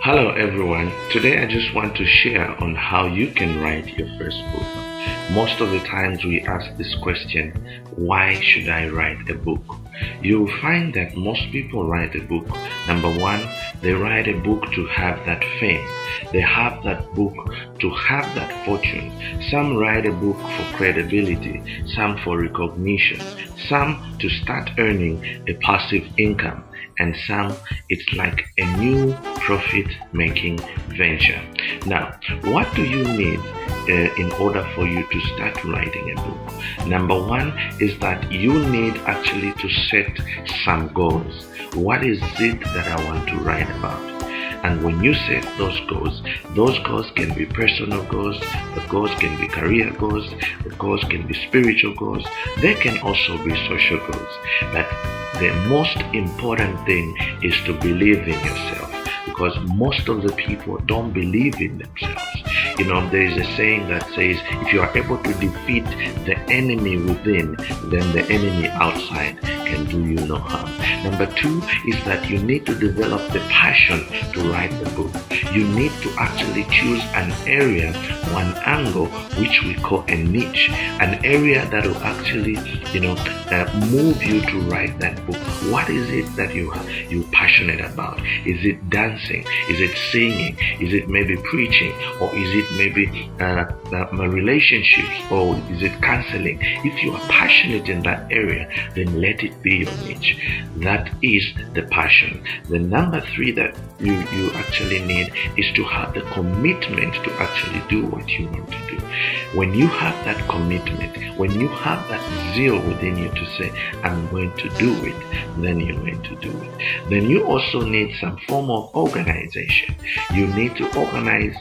Hello everyone. Today I just want to share on how you can write your first book. Most of the times we ask this question, why should I write a book? You'll find that most people write a book. Number one, they write a book to have that fame. They have that book to have that fortune. Some write a book for credibility, some for recognition, some to start earning a passive income, and some it's like a new profit-making venture. Now, what do you need in order for you to start writing a book? Number one is that you need actually to set some goals. What is it that I want to write about? And when you set those goals can be personal goals, the goals can be career goals, the goals can be spiritual goals, they can also be social goals. But the most important thing is to believe in yourself, because most of the people don't believe in themselves. You know, there is a saying that says, if you are able to defeat the enemy within, then the enemy outside can do you no harm. Number two is that you need to develop the passion to write the book. You need to actually choose an area, one angle, which we call a niche, an area that will actually, move you to write that book. What is it that you're passionate about? Is it dancing? Is it singing? Is it maybe preaching? Or is it maybe relationships? Or is it counseling? If you are passionate in that area, then let it be your niche. That is the passion. The number three that you actually need is to have the commitment to actually do what you want to do. When you have that commitment, when you have that zeal within you to say, I'm going to do it, then you're going to do it. Then you also need some form of organization. You need to organize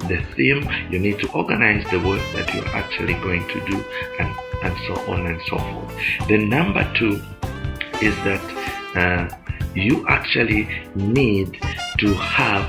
the theme, you need to organize the work that you're actually going to do, and so on and so forth. The number two is that you actually need to have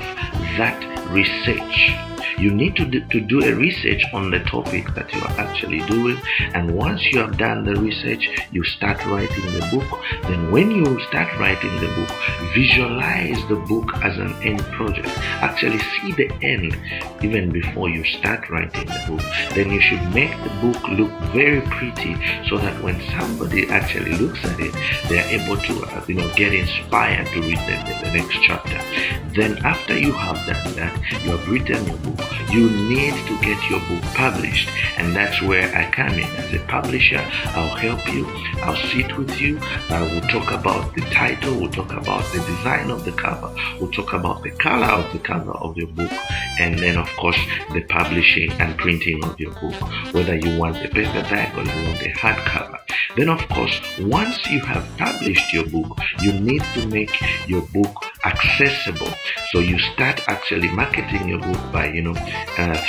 that research. You need to do a research on the topic that you are actually doing, and once you have done the research, you start writing the book. Then when you start writing the book, visualize the book as an end project. Actually see the end even before you start writing the book. Then you should make the book look very pretty, so that when somebody actually looks at it, they are able to get inspired to read the next chapter. Then after you have done that, you have written your book, you need to get your book published, and that's where I come in. As a publisher, I'll help you, I'll sit with you, we'll talk about the title, we'll talk about the design of the cover, we'll talk about the color of the cover of your book, and then of course the publishing and printing of your book, whether you want the paperback or you want the hardcover. Then of course, once you have published your book, you need to make your book accessible. So you start actually marketing your book by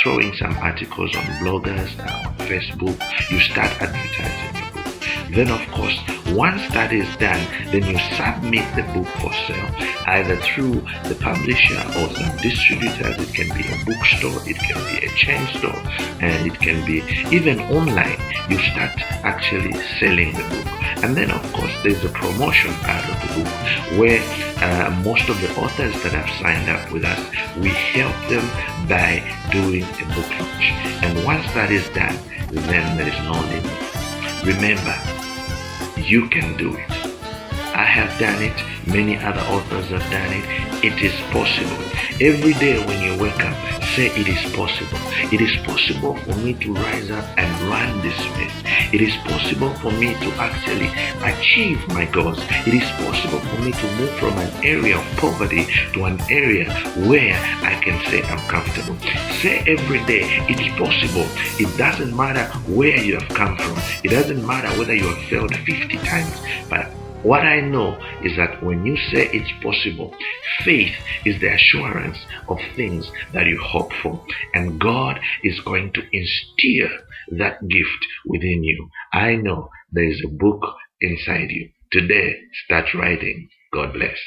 throwing some articles on bloggers, on Facebook. You start advertising your book. Then of course, once that is done, then you submit the book for sale, either through the publisher or some distributors. It can be a bookstore, it can be a chain store, and it can be even online. You start actually selling the book. And then of course, there's a promotion part of the book where most of the authors that have signed up with us, we help them by doing a book launch. And once that is done, then there is no limit. Remember, you can do it. I have done it. Many other authors have done it. It is possible. Every day when you wake up, say it is possible. It is possible for me to rise up and run this race. It is possible for me to actually achieve my goals. It is possible for me to move from an area of poverty to an area where I can say I'm comfortable. Say every day, it is possible. It doesn't matter where you have come from. It doesn't matter whether you have failed 50 times. But what I know is that when you say it's possible, faith is the assurance of things that you hope for. And God is going to instill that gift within you. I know there is a book inside you. Today, start writing. God bless.